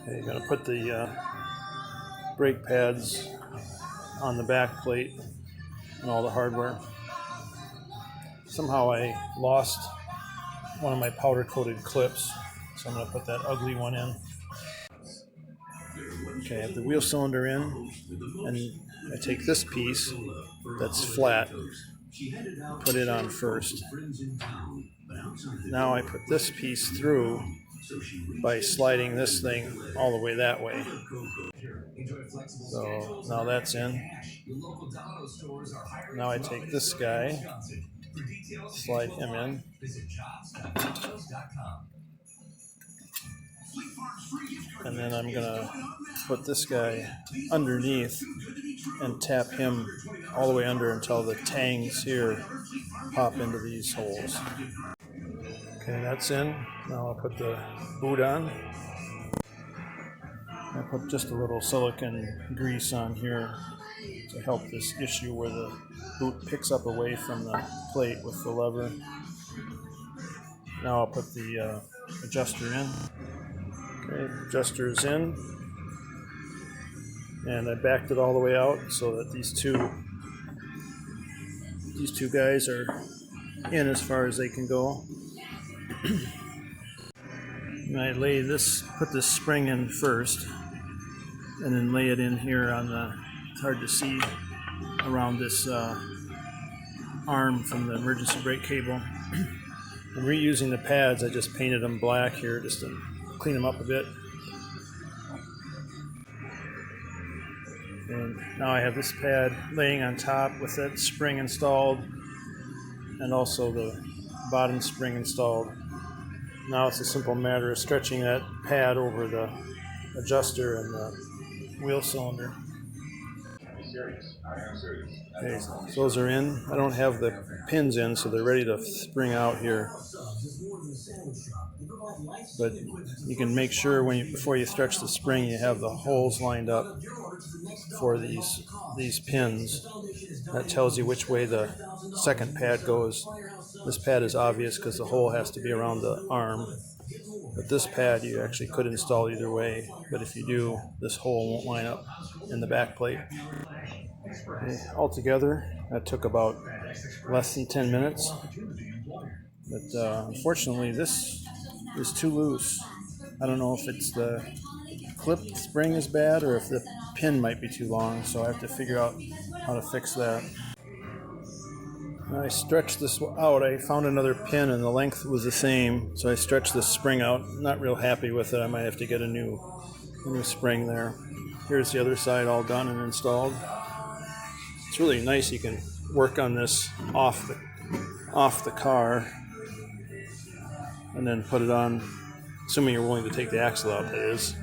Okay, you're going to put the brake pads on the back plate and all the hardware. Somehow I lost one of my powder coated clips, so I'm going to put that ugly one in. Okay, I have the wheel cylinder in, and I take this piece that's flat, put it on first. Now I put this piece through by sliding this thing all the way that way. So now that's in. Now I take this guy, slide him in. And then I'm going to put this guy underneath and tap him all the way under until the tangs here pop into these holes. Okay, that's in. Now I'll put the boot on. I put just a little silicone grease on here to help this issue where the boot picks up away from the plate with the lever. Now I'll put the adjuster in. Okay, adjuster is in. And I backed it all the way out so that these two guys are in as far as they can go. And I put this spring in first, and then lay it in here on the, it's hard to see, around this arm from the emergency brake cable. I'm reusing the pads. I just painted them black here just to clean them up a bit. And now I have this pad laying on top with that spring installed, and also the bottom spring installed. Now it's a simple matter of stretching that pad over the adjuster and the wheel cylinder. Okay, so those are in. I don't have the pins in, so they're ready to spring out here. But you can make sure before you stretch the spring, you have the holes lined up for these pins. That tells you which way the second pad goes. This pad is obvious because the hole has to be around the arm. But this pad you actually could install either way, but if you do, this hole won't line up in the back plate. Okay, altogether, that took about less than 10 minutes. But unfortunately, this is too loose. I don't know if it's the clip spring is bad or if the pin might be too long, so I have to figure out how to fix that. I stretched this out. I found another pin and the length was the same, so I stretched this spring out. Not real happy with it. I might have to get a new spring there. Here's the other side all done and installed. It's really nice. You can work on this off the car and then put it on, assuming you're willing to take the axle out, that is.